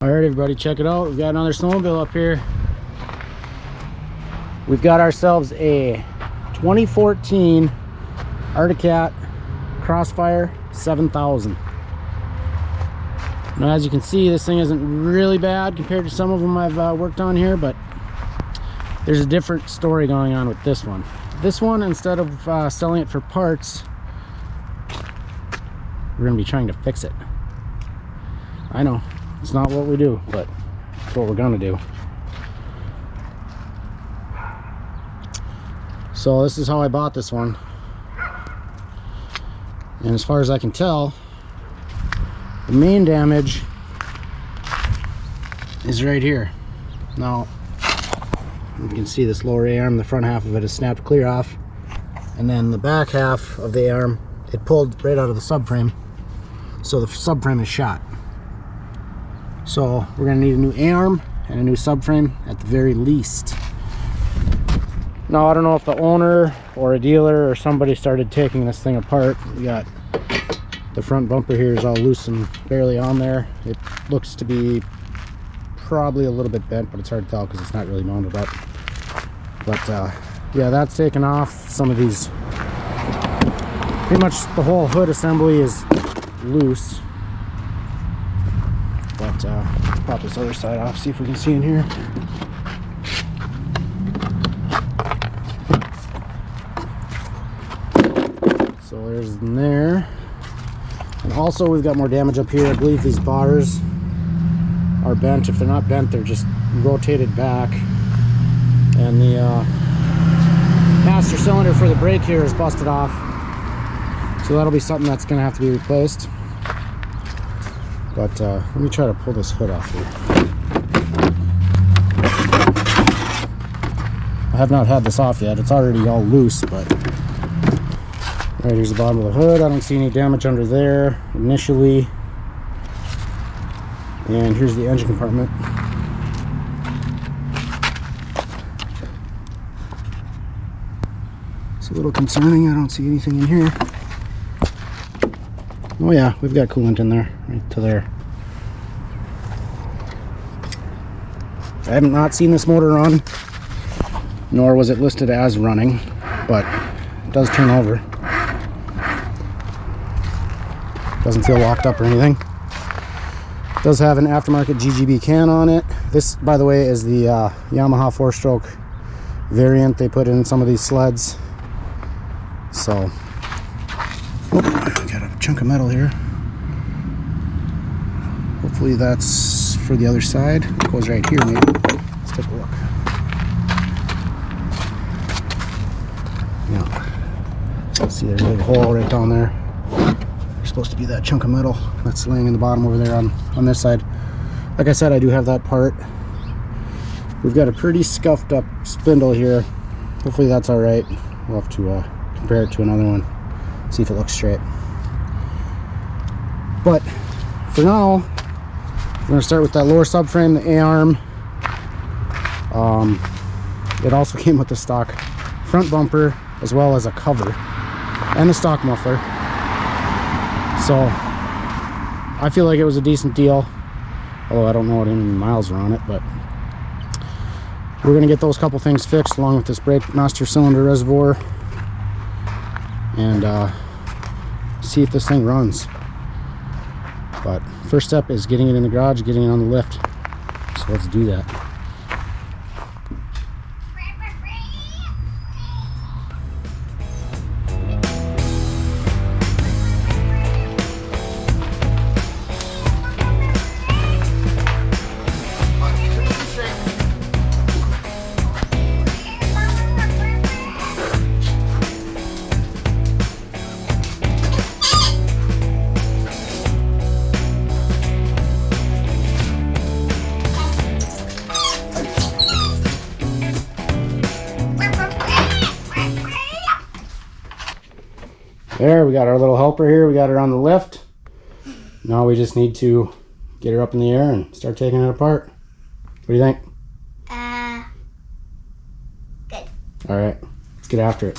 All right, everybody, check it out. We've got another snowmobile up here. We've got ourselves a 2014 Arctic Cat Crossfire 7000. Now, as you can see, this thing isn't really bad compared to some of them I've worked on here, but there's a different story going on with this one. This one, instead of selling it for parts, we're going to be trying to fix it. I know, it's not what we do, but it's what we're going to do. So this is how I bought this one. And as far as I can tell, the main damage is right here. Now, you can see this lower A-arm, the front half of it is snapped clear off. And then the back half of the A-arm, it pulled right out of the subframe. So the subframe is shot. So we're gonna need a new A-arm and a new subframe at the very least. Now, I don't know if the owner or a dealer or somebody started taking this thing apart. We got the front bumper here is all loose and barely on there. It looks to be probably a little bit bent, but it's hard to tell because it's not really mounted up. But yeah, that's taken off. Some of these, pretty much the whole hood assembly is loose. But let's pop this other side off, see if we can see in here. So there's in there. And also we've got more damage up here. I believe these bars are bent. If they're not bent, they're just rotated back. And the master cylinder for the brake here is busted off. So that'll be something that's going to have to be replaced. But let me try to pull this hood off here. I have not had this off yet. It's already all loose, but... All right, here's the bottom of the hood. I don't see any damage under there initially. And here's the engine compartment. It's a little concerning. I don't see anything in here. Oh yeah, we've got coolant in there, right to there. I have not seen this motor run, nor was it listed as running, but it does turn over. Doesn't feel locked up or anything. It does have an aftermarket GGB can on it. This, by the way, is the Yamaha 4-stroke variant they put in some of these sleds. So, oh, got a chunk of metal here. Hopefully that's for the other side. It goes right here, maybe. Let's take a look. Yeah. See, there's a big hole right down there. Supposed to be that chunk of metal that's laying in the bottom over there on this side. Like I said, I do have that part. We've got a pretty scuffed up spindle here. Hopefully that's all right. We'll have to compare it to another one, see if it looks straight. But for now, we're going to start with that lower subframe, the A-arm. It also came with the stock front bumper as well as a cover and the stock muffler. So I feel like it was a decent deal, although I don't know what any miles are on it. But we're going to get those couple things fixed along with this brake master cylinder reservoir and see if this thing runs. But first step is getting it in the garage, getting it on the lift. So let's do that. There, we got our little helper here. We got her on the lift. Now we just need to get her up in the air and start taking it apart. What do you think? Good. All right, let's get after it.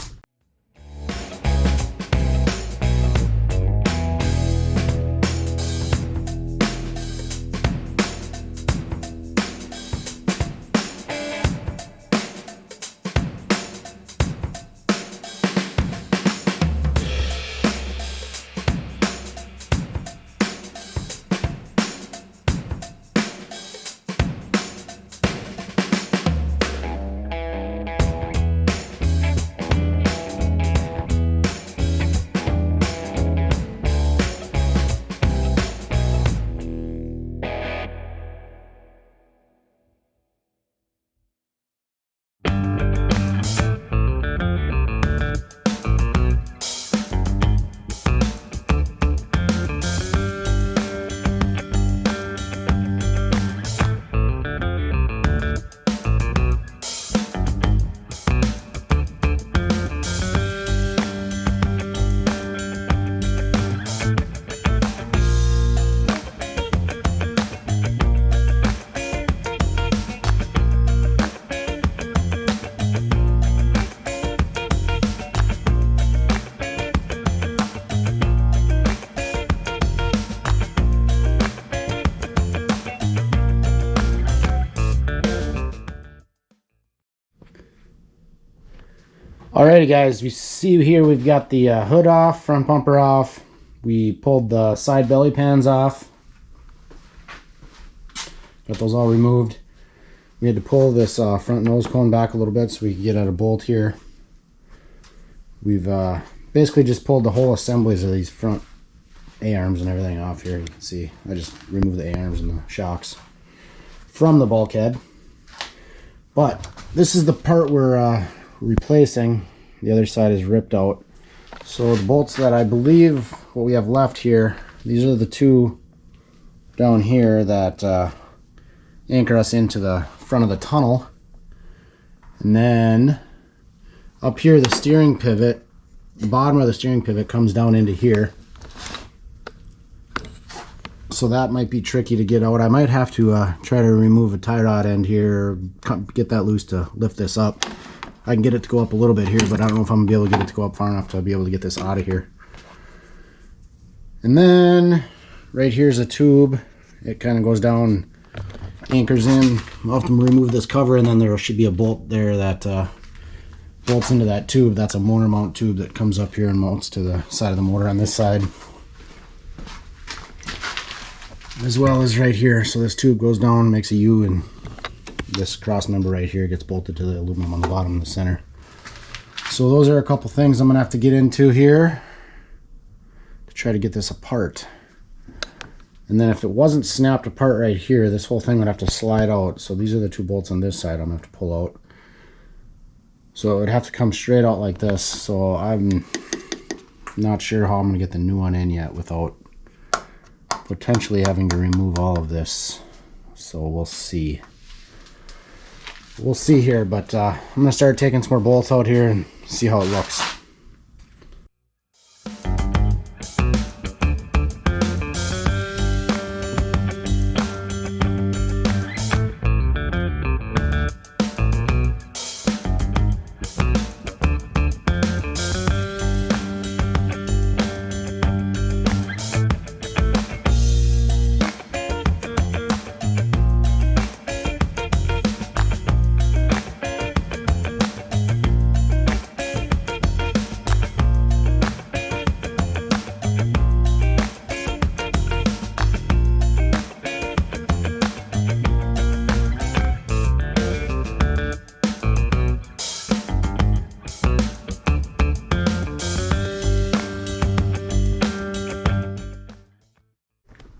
Alrighty guys, we see here we've got the hood off, front bumper off. We pulled the side belly pans off. Got those all removed. We had to pull this front nose cone back a little bit so we could get out a bolt here. We've basically just pulled the whole assemblies of these front A-arms and everything off here. You can see I just removed the A-arms and the shocks from the bulkhead. But this is the part we're replacing. The other side is ripped out. So the bolts that I believe what we have left here, these are the two down here that anchor us into the front of the tunnel. And then up here, the steering pivot, the bottom of the steering pivot comes down into here. So that might be tricky to get out. I might have to try to remove a tie rod end here, get that loose to lift this up. I can get it to go up a little bit here, but I don't know if I'm going to be able to get it to go up far enough to be able to get this out of here. And then right here's a tube. It kind of goes down, anchors in. I'll have to remove this cover, and then there should be a bolt there that bolts into that tube. That's a motor mount tube that comes up here and mounts to the side of the motor on this side, as well as right here. So this tube goes down, makes a U, and this cross member right here gets bolted to the aluminum on the bottom in the center. So those are a couple things I'm gonna have to get into here to try to get this apart. And then if it wasn't snapped apart right here, this whole thing would have to slide out. So these are the two bolts on this side I'm gonna have to pull out. So it would have to come straight out like this. So I'm not sure how I'm gonna get the new one in yet without potentially having to remove all of this. So we'll see. We'll see here, but I'm gonna start taking some more bolts out here and see how it looks.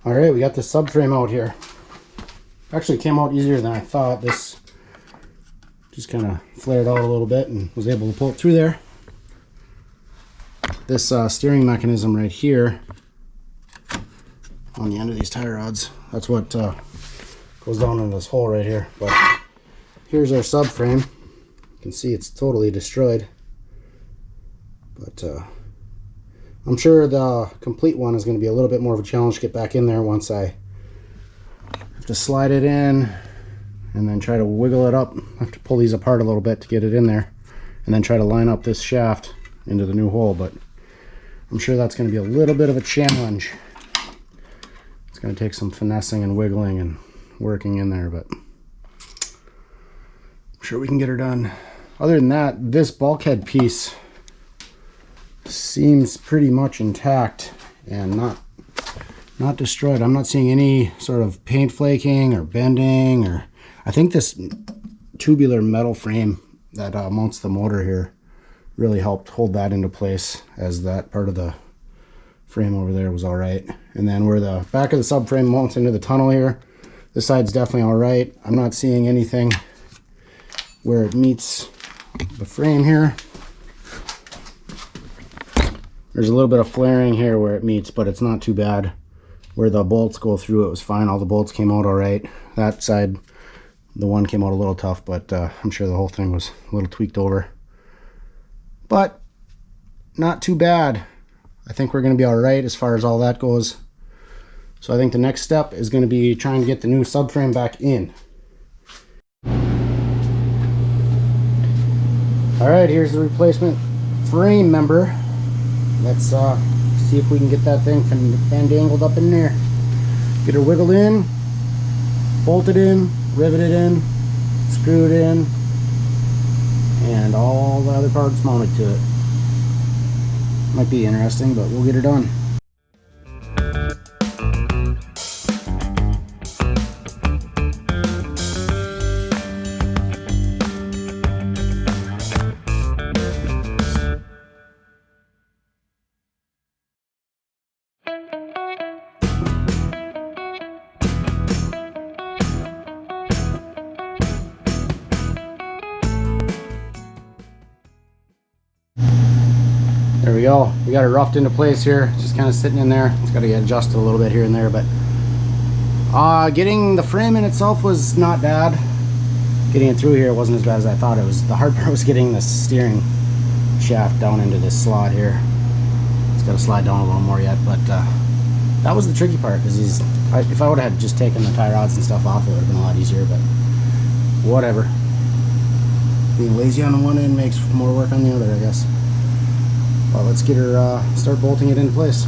Alright, we got the subframe out here. Actually came out easier than I thought. This just kind of flared out a little bit and was able to pull it through there. This steering mechanism right here on the end of these tie rods, that's what goes down in this hole right here. But here's our subframe. You can see it's totally destroyed. But I'm sure the complete one is going to be a little bit more of a challenge to get back in there once I have to slide it in and then try to wiggle it up. I have to pull these apart a little bit to get it in there and then try to line up this shaft into the new hole, but I'm sure that's going to be a little bit of a challenge. It's going to take some finessing and wiggling and working in there, but I'm sure we can get her done. Other than that, this bulkhead piece seems pretty much intact and not destroyed. I'm not seeing any sort of paint flaking or bending, or I think this tubular metal frame that mounts the motor here really helped hold that into place, as that part of the frame over there was all right. And then where the back of the subframe mounts into the tunnel here, this side's definitely all right. I'm not seeing anything where it meets the frame here. There's a little bit of flaring here where it meets, but it's not too bad. Where the bolts go through, it was fine. All the bolts came out all right. That side, the one came out a little tough, but I'm sure the whole thing was a little tweaked over. But not too bad. I think we're going to be all right as far as all that goes. So I think the next step is going to be trying to get the new subframe back in. All right, here's the replacement frame member. Let's see if we can get that thing fandangled up in there. Get her wiggled in, bolted in, riveted in, screwed in, and all the other parts mounted to it. Might be interesting, but we'll get her done. There we go. We got it roughed into place here. Just kind of sitting in there. It's got to get adjusted a little bit here and there, but getting the frame in itself was not bad. Getting it through here wasn't as bad as I thought it was. The hard part was getting the steering shaft down into this slot here. It's got to slide down a little more yet, but that was the tricky part, because if I would have just taken the tie rods and stuff off, it would have been a lot easier, but whatever. Being lazy on the one end makes more work on the other, I guess. Well, let's get her, start bolting it into place.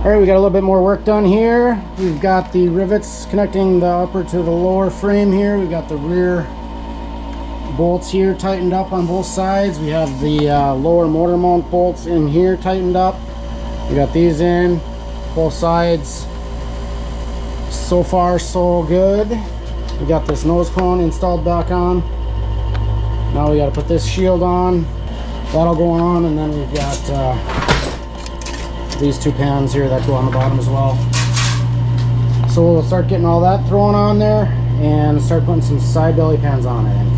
Alright, we got a little bit more work done here. We've got the rivets connecting the upper to the lower frame here. We've got the rear bolts here tightened up on both sides. We have the lower motor mount bolts in here tightened up. We got these in both sides. So far so good. We got this nose cone installed back on. Now we got to put this shield on. That'll go on, and then we've got these two pans here that go on the bottom as well. So we'll start getting all that thrown on there and start putting some side belly pans on, I think.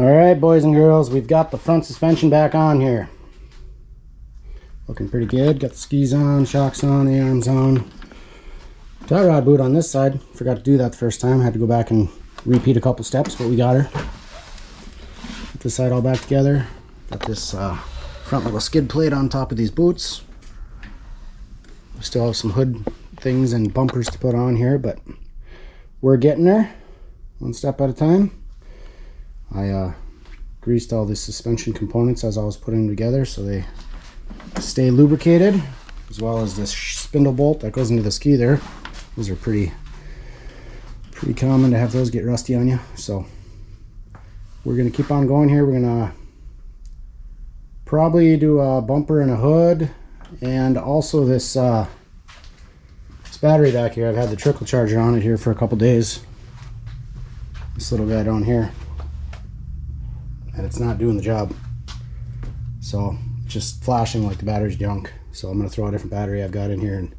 Alright, boys and girls, we've got the front suspension back on here. Looking pretty good. Got the skis on, shocks on, A-arms on. Tie rod boot on this side. Forgot to do that the first time. Had to go back and repeat a couple steps, but we got her. Get this side all back together. Got this front little skid plate on top of these boots. We still have some hood things and bumpers to put on here, but we're getting there. One step at a time. I greased all the suspension components as I was putting them together so they stay lubricated, as well as this spindle bolt that goes into the ski there. Those are pretty common to have those get rusty on you. So we're going to keep on going here. We're going to probably do a bumper and a hood, and also this battery back here. I've had the trickle charger on it here for a couple days. This little guy down here. And it's not doing the job, so just flashing like the battery's junk. So I'm going to throw a different battery I've got in here and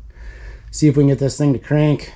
see if we can get this thing to crank.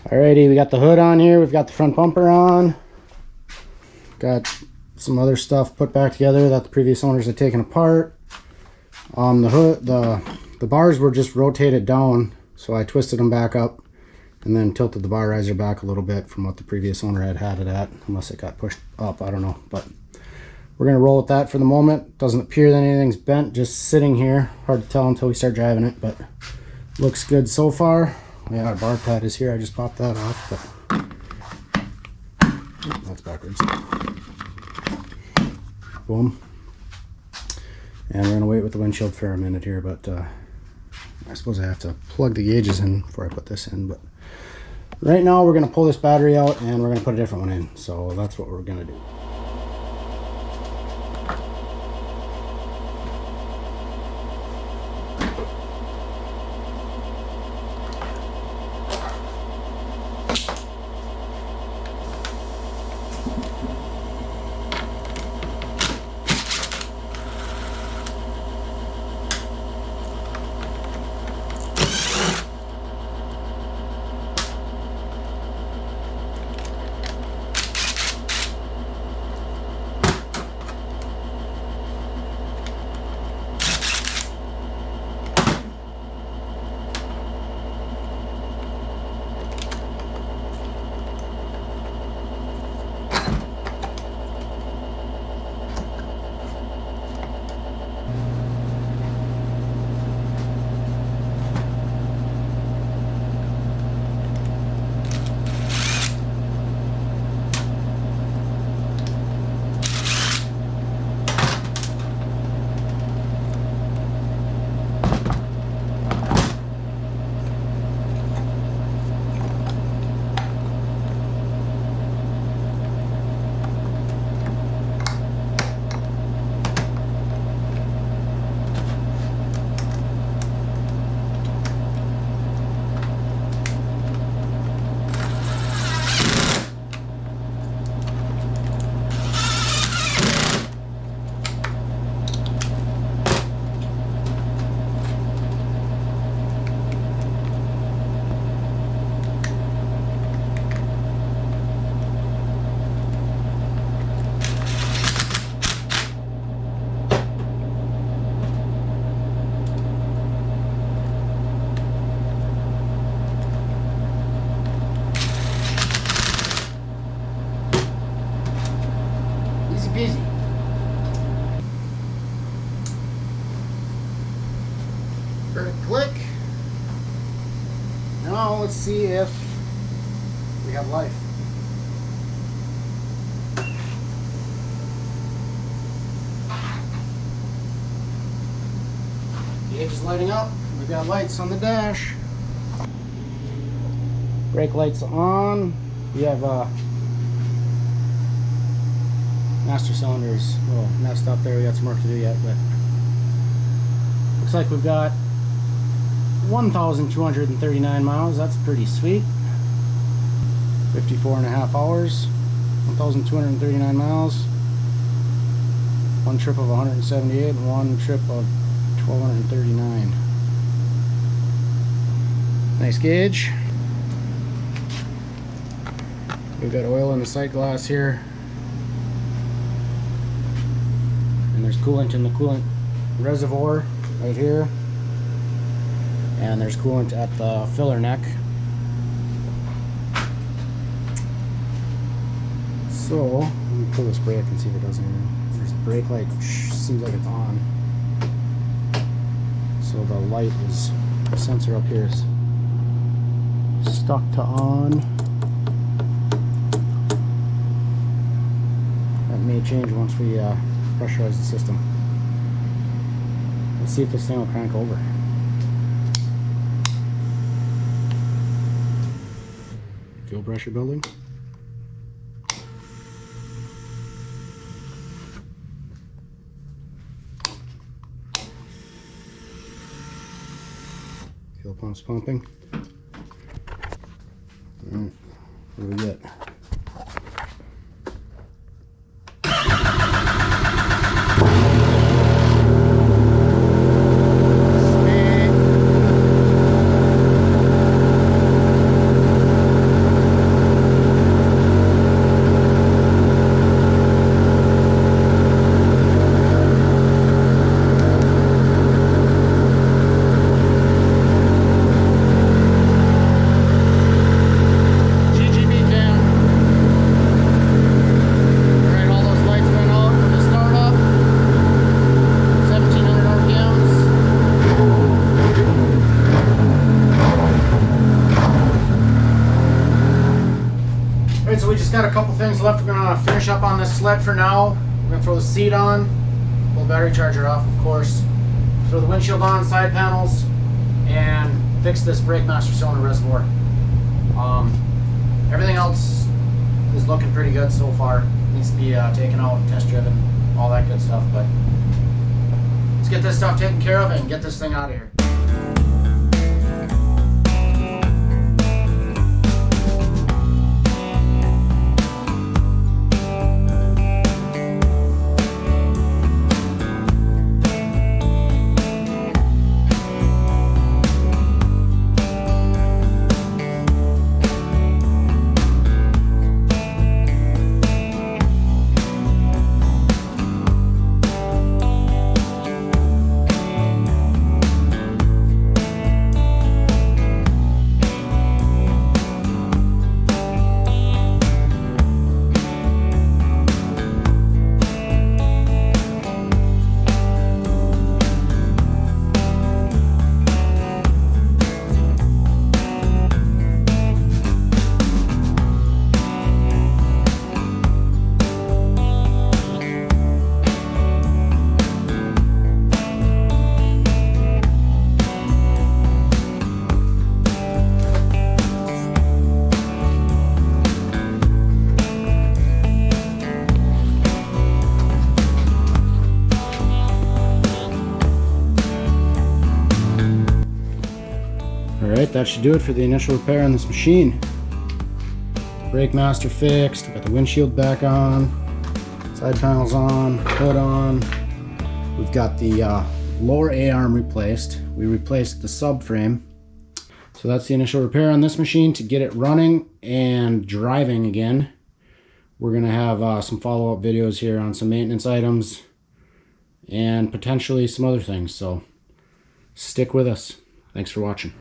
Alrighty, we got the hood on here, we've got the front bumper on, got some other stuff put back together that the previous owners had taken apart. The hood, the bars were just rotated down, so I twisted them back up and then tilted the bar riser back a little bit from what the previous owner had it at, unless it got pushed up, I don't know. But we're going to roll with that for the moment. Doesn't appear that anything's bent, just sitting here. Hard to tell until we start driving it, but looks good so far. Yeah, our bar pad is here. I just popped that off, but that's backwards. Boom. And we're gonna wait with the windshield for a minute here, but I suppose I have to plug the gauges in before I put this in. But right now we're gonna pull this battery out and we're gonna put a different one in. So that's what we're gonna do. Easy. Click. Now let's see if we have life. Gauge is lighting up. We've got lights on the dash. Brake lights on. We have Master cylinder is a little messed up there. We got some work to do yet, but looks like we've got 1,239 miles. That's pretty sweet. 54.5 hours, 1,239 miles. One trip of 178 and one trip of 1,239. Nice gauge. We've got oil in the sight glass here. And there's coolant in the coolant reservoir right here. And there's coolant at the filler neck. So, let me pull this brake and see if it does anything. There's the brake light, seems like it's on. So the light is, the sensor up here is stuck to on. That may change once we pressurize the system. Let's see if this thing will crank over. Fuel pressure building. Fuel pump's pumping. Alright, what do we get? So we just got a couple things left. We're going to finish up on this sled for now. We're going to throw the seat on, pull the battery charger off, of course, throw the windshield on, side panels, and fix this brake master cylinder reservoir. Everything else is looking pretty good so far. Needs to be taken out, test driven, all that good stuff. But let's get this stuff taken care of and get this thing out of here. Alright, that should do it for the initial repair on this machine. Brake master fixed, got the windshield back on, side panels on, hood on. We've got the lower A-arm replaced. We replaced the subframe. So that's the initial repair on this machine to get it running and driving again. We're going to have some follow-up videos here on some maintenance items and potentially some other things. So stick with us. Thanks for watching.